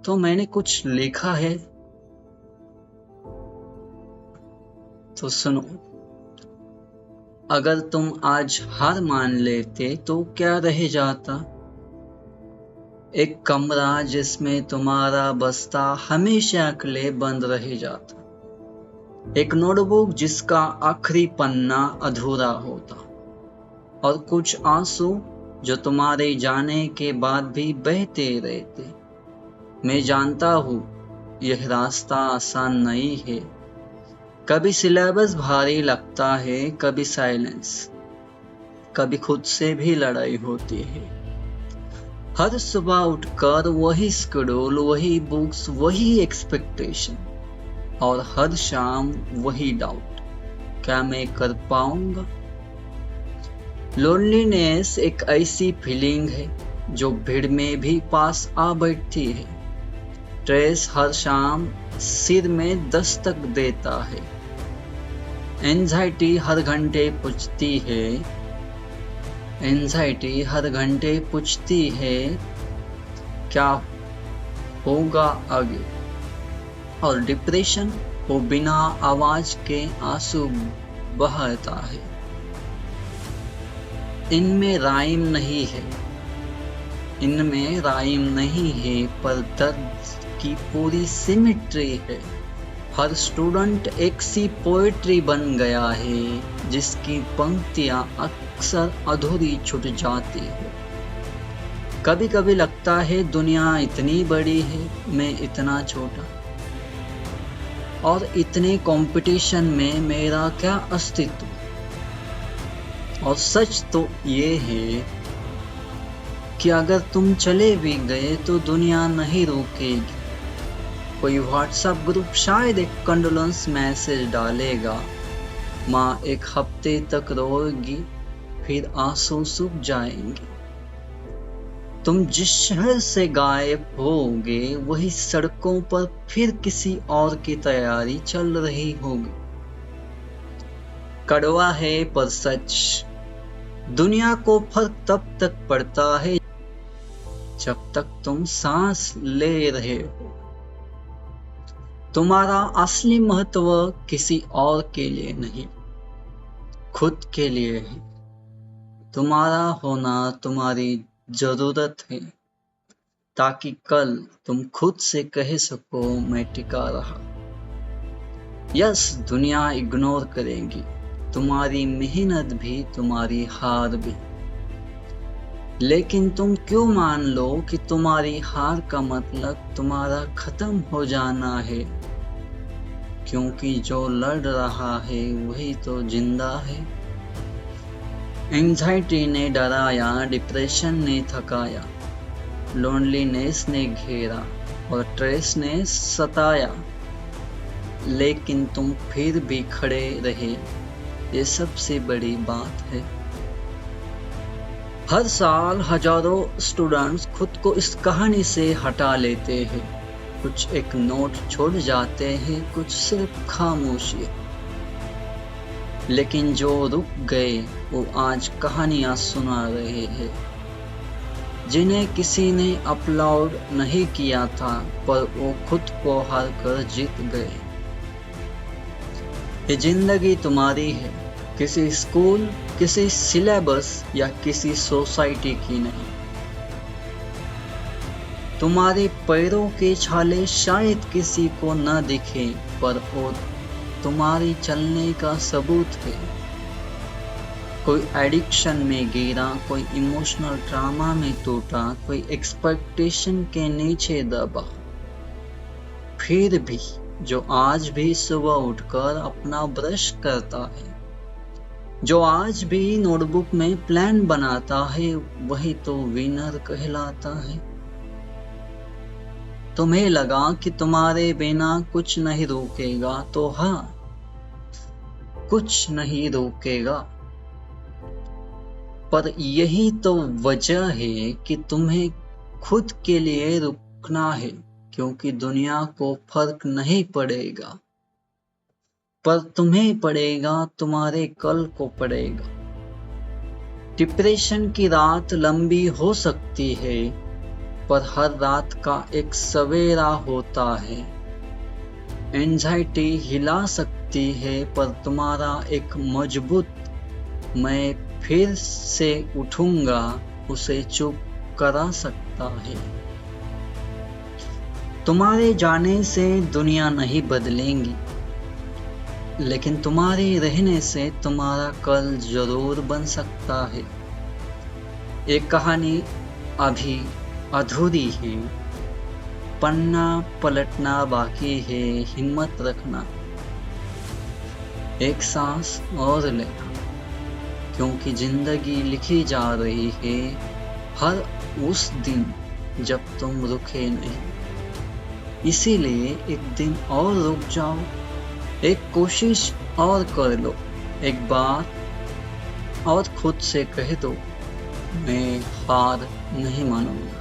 तो मैंने कुछ लिखा है, तो सुनो। अगर तुम आज हार मान लेते तो क्या रह जाता? एक कमरा जिसमें तुम्हारा बस्ता हमेशा के लिए बंद रह जाता। एक नोटबुक जिसका आखिरी पन्ना अधूरा होता, और कुछ आंसू जो तुम्हारे जाने के बाद भी बहते रहते। मैं जानता हूँ यह रास्ता आसान नहीं है। कभी सिलेबस भारी लगता है, कभी साइलेंस, कभी खुद से भी लड़ाई होती है। हर सुबह उठकर वही शेड्यूल, वही बुक्स, वही एक्सपेक्टेशन, और हर शाम वही डाउट, क्या मैं कर पाऊंगा? लोनलीनेस एक ऐसी फीलिंग है जो भीड़ में भी पास आ बैठती है। स्ट्रेस हर शाम सिर में दस्तक देता है। एंजाइटी हर घंटे पूछती है, क्या होगा आगे? और डिप्रेशन वो बिना आवाज के आंसू बहाता है। इनमें राइम नहीं है, पर दर्द की पूरी सिमेट्री है। हर स्टूडेंट एक सी पोएट्री बन गया है, जिसकी पंक्तियां अक्सर अधूरी छूट जाती है। कभी कभी लगता है दुनिया इतनी बड़ी है, मैं इतना छोटा, और इतने कंपटीशन में मेरा क्या अस्तित्व। और सच तो ये है कि अगर तुम चले भी गए तो दुनिया नहीं रोकेगी। कोई व्हाट्सएप ग्रुप शायद एक कंडोलेंस मैसेज डालेगा, माँ एक हफ्ते तक रोएगी, फिर आंसू सूख जाएंगे। तुम जिस शहर से गायब होगे, वही सड़कों पर फिर किसी और की तैयारी चल रही होगी। कड़वा है पर सच, दुनिया को फर्क तब तक पड़ता है जब तक तुम सांस ले रहे हो। तुम्हारा असली महत्व किसी और के लिए नहीं, खुद के लिए है। तुम्हारा होना तुम्हारी जरूरत है, ताकि कल तुम खुद से कह सको मैं टिका रहा। यस, दुनिया इग्नोर करेगी, तुम्हारी मेहनत भी, तुम्हारी हार भी। लेकिन तुम क्यों मान लो कि तुम्हारी हार का मतलब तुम्हारा खत्म हो जाना है? क्योंकि जो लड़ रहा है वही तो जिंदा है। एंजाइटी ने डराया, डिप्रेशन ने थकाया, लोनलीनेस ने घेरा, और स्ट्रेस ने सताया, लेकिन तुम फिर भी खड़े रहे। ये सबसे बड़ी बात है। हर साल हजारों स्टूडेंट्स खुद को इस कहानी से हटा लेते हैं। कुछ एक नोट छोड़ जाते हैं, कुछ सिर्फ खामोशी। लेकिन जो रुक गए वो आज कहानियां सुना रहे हैं, जिन्हें किसी ने अपलोड नहीं किया था, पर वो खुद को हार कर जीत गए। ये जिंदगी तुम्हारी है, किसी स्कूल, किसी सिलेबस या किसी सोसाइटी की नहीं। तुम्हारे पैरों के छाले शायद किसी को न दिखे, पर वो तुम्हारी चलने का सबूत है। कोई एडिक्शन में गिरा, कोई इमोशनल ड्रामा में टूटा, कोई एक्सपेक्टेशन के नीचे दबा। फिर भी जो आज भी सुबह उठकर अपना ब्रश करता है, जो आज भी नोटबुक में प्लान बनाता है, वही तो विनर कहलाता है। तुम्हें लगा कि तुम्हारे बिना कुछ नहीं रुकेगा, तो हाँ, कुछ नहीं रुकेगा। पर यही तो वजह है कि तुम्हें खुद के लिए रुकना है, क्योंकि दुनिया को फर्क नहीं पड़ेगा, पर तुम्हें पड़ेगा, तुम्हारे कल को पड़ेगा। डिप्रेशन की रात लंबी हो सकती है, पर हर रात का एक सवेरा होता है। एंजाइटी हिला सकती है पर तुम्हारा एक मजबूत मैं फिर से उठूंगा उसे चुप करा सकता है। तुम्हारे जाने से दुनिया नहीं बदलेंगी, लेकिन तुम्हारे रहने से तुम्हारा कल जरूर बन सकता है। एक कहानी अभी अधूरी है, पन्ना पलटना बाकी है, हिम्मत रखना, एक सांस और लेना, क्योंकि जिंदगी लिखी जा रही है हर उस दिन जब तुम रुके नहीं। इसीलिए एक दिन और रुक जाओ, एक कोशिश और कर लो, एक बार और खुद से कह दो मैं हार नहीं मानूंगा।